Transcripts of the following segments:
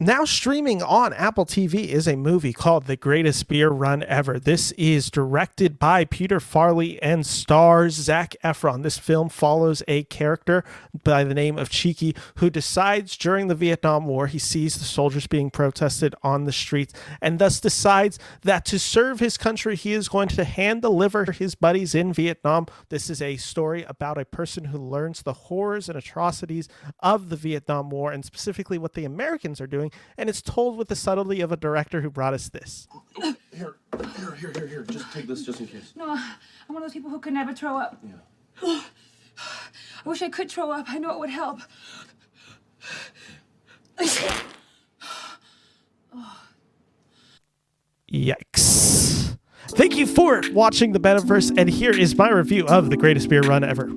Now streaming on Apple TV is a movie called The Greatest Beer Run Ever. This is directed by Peter Farrelly and stars Zac Efron. This film follows a character by the name of Chickie who decides during the Vietnam War he sees the soldiers being protested on the streets and thus decides that to serve his country he is going to hand deliver his buddies in Vietnam. This is a story about a person who learns the horrors and atrocities of the Vietnam War and specifically what the Americans are doing, and it's told with the subtlety of a director who brought us this. Here. Just take this just in case. No, I'm one of those people who could never throw up. Yeah. I wish I could throw up. I know it would help. Yikes. Thank you for watching the Metaverse, and here is my review of The Greatest Beer Run Ever.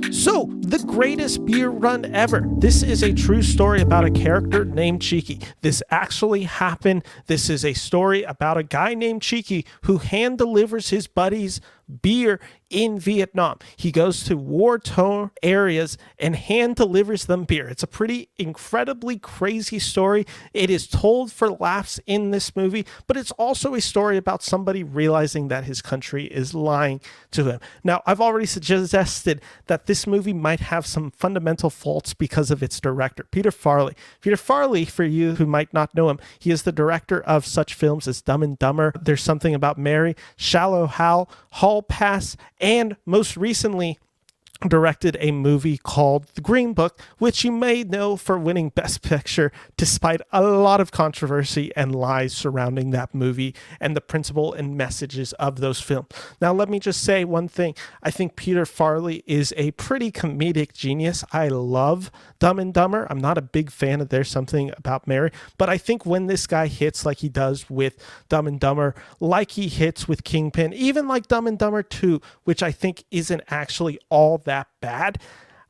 So, The Greatest Beer Run Ever. This is a true story about a character named Chickie. This actually happened. This is a story about a guy named Chickie who hand delivers his buddies beer in Vietnam. He goes to war-torn areas and hand delivers them beer. It's a pretty incredibly crazy story. It is told for laughs in this movie, but it's also a story about somebody realizing that his country is lying to him. Now, I've already suggested that this movie might have some fundamental faults because of its director, Peter Farrelly. Peter Farrelly, for you who might not know him, he is the director of such films as Dumb and Dumber, There's Something About Mary, Shallow Hal, Hall Pass, and most recently directed a movie called The Green Book, which you may know for winning Best Picture despite a lot of controversy and lies surrounding that movie and the principle and messages of those films. Now, let me just say one thing. I think Peter Farrelly is a pretty comedic genius. I love Dumb and Dumber. I'm not a big fan of There's Something About Mary, but I think when this guy hits like he does with Dumb and Dumber, like he hits with Kingpin, even like Dumb and Dumber 2, which I think isn't actually all that bad,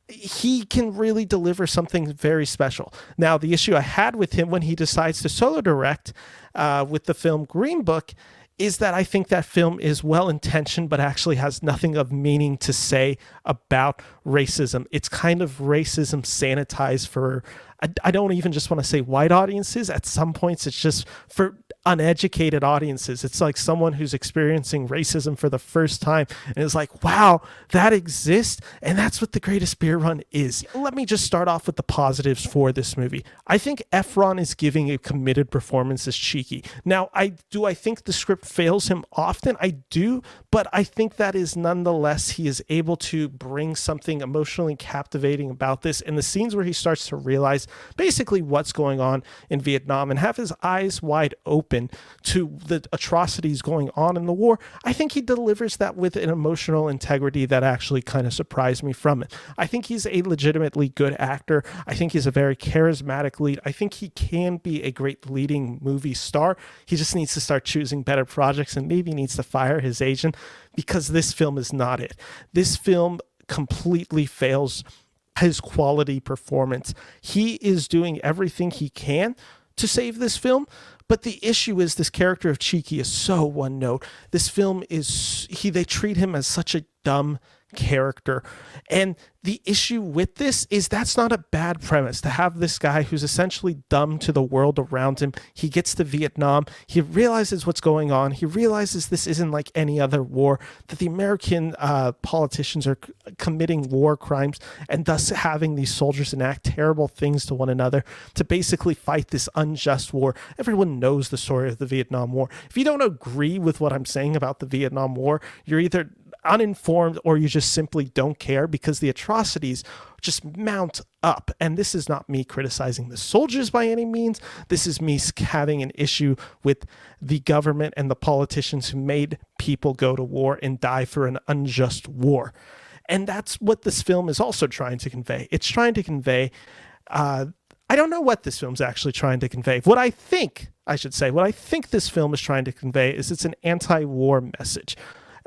he can really deliver something very special. Now, the issue I had with him when he decides to solo direct with the film Green Book is that I think that film is well-intentioned but actually has nothing of meaning to say about racism. It's kind of racism sanitized for, I don't even just want to say white audiences. At some points, it's just for uneducated audiences. It's like someone who's experiencing racism for the first time and is like, wow, that exists. And that's what The Greatest Beer Run is. Let me just start off with the positives for this movie. I think Efron is giving a committed performance as Chickie. Now, I think the script fails him often. I do, but I think that is nonetheless, he is able to bring something emotionally captivating about this. And the scenes where he starts to realize basically what's going on in Vietnam and have his eyes wide open to the atrocities going on in the war, I think he delivers that with an emotional integrity that actually kind of surprised me from it. I think he's a legitimately good actor. I think he's a very charismatic lead. I think he can be a great leading movie star. He just needs to start choosing better projects and maybe needs to fire his agent because this film is not it. This film completely fails his quality performance. He is doing everything he can to save this film, but the issue is this character of Chickie is so one note. This film is, they treat him as such a dumb character. And the issue with this is that's not a bad premise to have this guy who's essentially dumb to the world around him. He gets to Vietnam. He realizes what's going on. He realizes this isn't like any other war, that the American politicians are committing war crimes and thus having these soldiers enact terrible things to one another to basically fight this unjust war. Everyone knows the story of the Vietnam War. If you don't agree with what I'm saying about the Vietnam War, you're either uninformed or you just simply don't care because the atrocities just mount up. And this is not me criticizing the soldiers by any means. This is me having an issue with the government and the politicians who made people go to war and die for an unjust war. And that's what this film is also trying to convey. It's trying to convey, I don't know what this film's actually trying to convey. What I think this film is trying to convey is it's an anti-war message,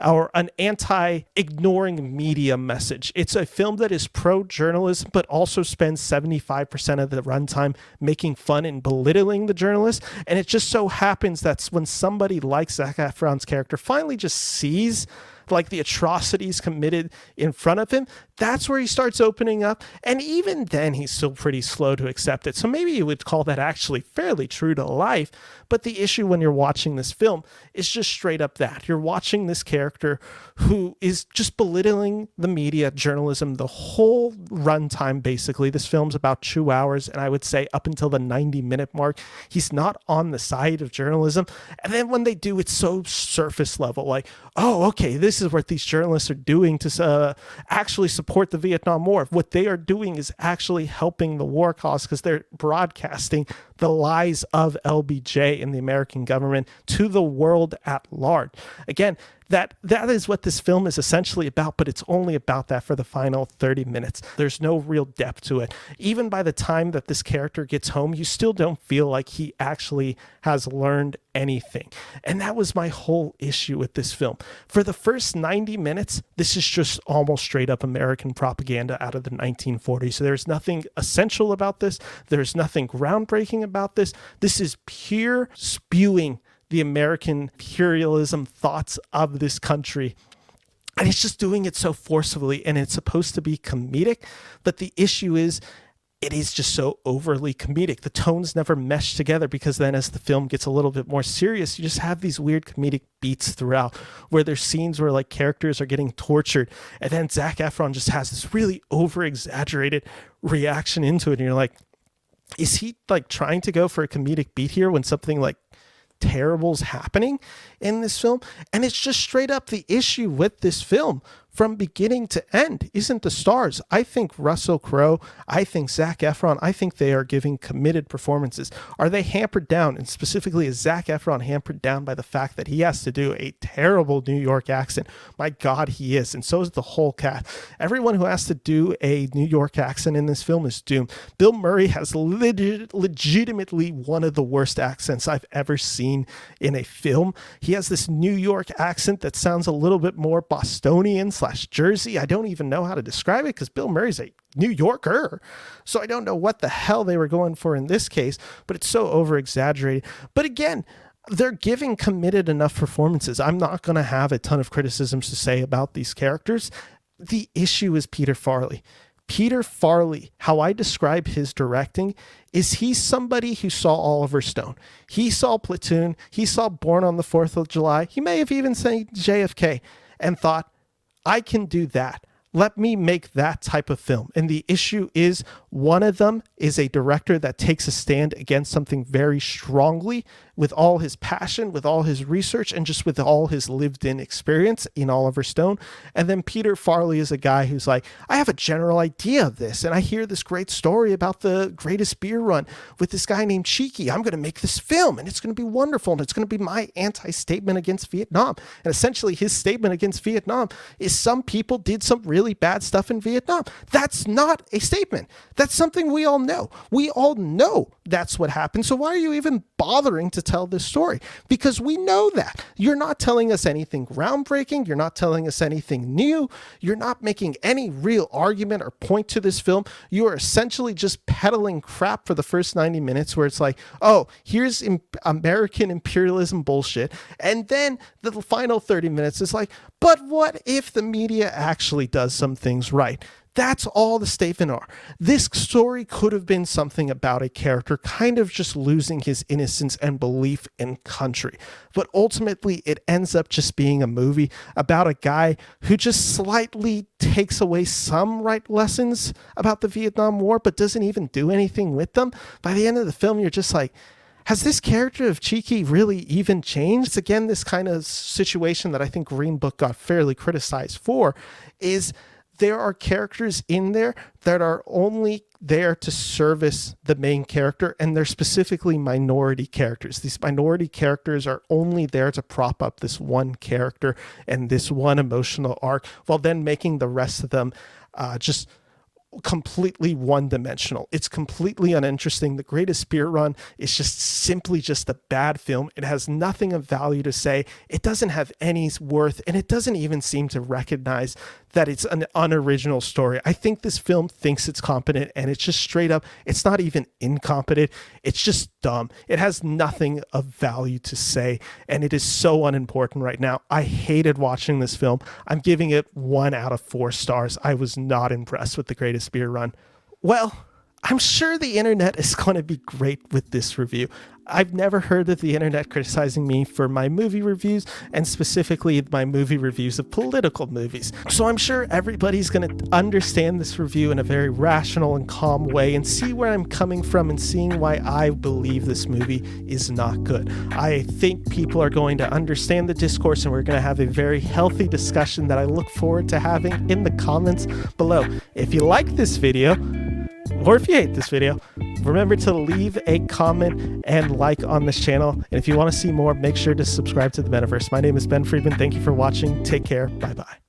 or an anti-ignoring media message. It's a film that is pro-journalism, but also spends 75% of the runtime making fun and belittling the journalists. And it just so happens that when somebody like Zac Efron's character finally just sees like the atrocities committed in front of him, that's where he starts opening up. And even then, he's still pretty slow to accept it. So maybe you would call that actually fairly true to life. But the issue when you're watching this film is just straight up that. You're watching this character who is just belittling the media, journalism, the whole runtime, basically. This film's about 2 hours, and I would say up until the 90-minute mark, he's not on the side of journalism. And then when they do, it's so surface level, like, oh, okay, this is what these journalists are doing to actually support the Vietnam War. What they are doing is actually helping the war cause because they're broadcasting the lies of LBJ and the American government to the world at large. Again, that is what this film is essentially about, but it's only about that for the final 30 minutes. There's no real depth to it. Even by the time that this character gets home, you still don't feel like he actually has learned anything. And that was my whole issue with this film. For the first 90 minutes, this is just almost straight up American propaganda out of the 1940s. So there's nothing essential about this. There's nothing groundbreaking about this. This is pure spewing the American imperialism thoughts of this country. And it's just doing it so forcefully, and it's supposed to be comedic. But the issue is, it is just so overly comedic. The tones never mesh together because then as the film gets a little bit more serious, you just have these weird comedic beats throughout where there's scenes where like characters are getting tortured. And then Zac Efron just has this really over exaggerated reaction into it. And you're like, is he like trying to go for a comedic beat here when something like terrible's happening in this film? And it's just straight up the issue with this film from beginning to end isn't the stars. I think Russel Crowe, I think Zac Efron, I think they are giving committed performances. Are they hampered down? And specifically, is Zac Efron hampered down by the fact that he has to do a terrible New York accent? My God, he is. And so is the whole cast. Everyone who has to do a New York accent in this film is doomed. Bill Murray has legitimately one of the worst accents I've ever seen in a film. He has this New York accent that sounds a little bit more Bostonian / Jersey. I don't even know how to describe it because Bill Murray's a New Yorker. So I don't know what the hell they were going for in this case, but it's so over exaggerated. But again, they're giving committed enough performances. I'm not going to have a ton of criticisms to say about these characters. The issue is Peter Farrelly. Peter Farrelly, how I describe his directing is he's somebody who saw Oliver Stone. He saw Platoon. He saw Born on the 4th of July. He may have even seen JFK and thought, I can do that. Let me make that type of film. And the issue is one of them is a director that takes a stand against something very strongly with all his passion, with all his research, and just with all his lived in experience in Oliver Stone. And then Peter Farrelly is a guy who's like, I have a general idea of this. And I hear this great story about the greatest beer run with this guy named Chickie. I'm going to make this film and it's going to be wonderful. And it's going to be my anti-statement against Vietnam. And essentially his statement against Vietnam is some people did some really bad stuff in Vietnam. That's not a statement. That's something we all know. We all know that's what happened. So why are you even bothering to tell this story? Because we know that. You're not telling us anything groundbreaking. You're not telling us anything new. You're not making any real argument or point to this film. You are essentially just peddling crap for the first 90 minutes where it's like, oh, here's American imperialism bullshit. And then the final 30 minutes is like, but what if the media actually does some things right? That's all the statement are. This story could have been something about a character kind of just losing his innocence and belief in country. But ultimately, it ends up just being a movie about a guy who just slightly takes away some right lessons about the Vietnam War, but doesn't even do anything with them. By the end of the film, you're just like, has this character of Chickie really even changed? It's again this kind of situation that I think Green Book got fairly criticized for, is there are characters in there that are only there to service the main character, and they're specifically minority characters. These minority characters are only there to prop up this one character and this one emotional arc, while then making the rest of them just completely one-dimensional. It's completely uninteresting. The Greatest Beer Run is just simply just a bad film. It has nothing of value to say. It doesn't have any worth, and it doesn't even seem to recognize that it's an unoriginal story. I think this film thinks it's competent, and it's just straight up, it's not even incompetent. It's just dumb. It has nothing of value to say, and it is so unimportant right now. I hated watching this film. I'm giving it 1 out of 4 stars. I was not impressed with The Greatest Beer Run. Well, I'm sure the internet is going to be great with this review. I've never heard of the internet criticizing me for my movie reviews, and specifically my movie reviews of political movies. So I'm sure everybody's going to understand this review in a very rational and calm way and see where I'm coming from and seeing why I believe this movie is not good. I think people are going to understand the discourse, and we're going to have a very healthy discussion that I look forward to having in the comments below. If you like this video, or if you hate this video, remember to leave a comment and like on this channel. And if you want to see more, make sure to subscribe to the Metaverse. My name is Ben Friedman. Thank you for watching. Take care. Bye-bye.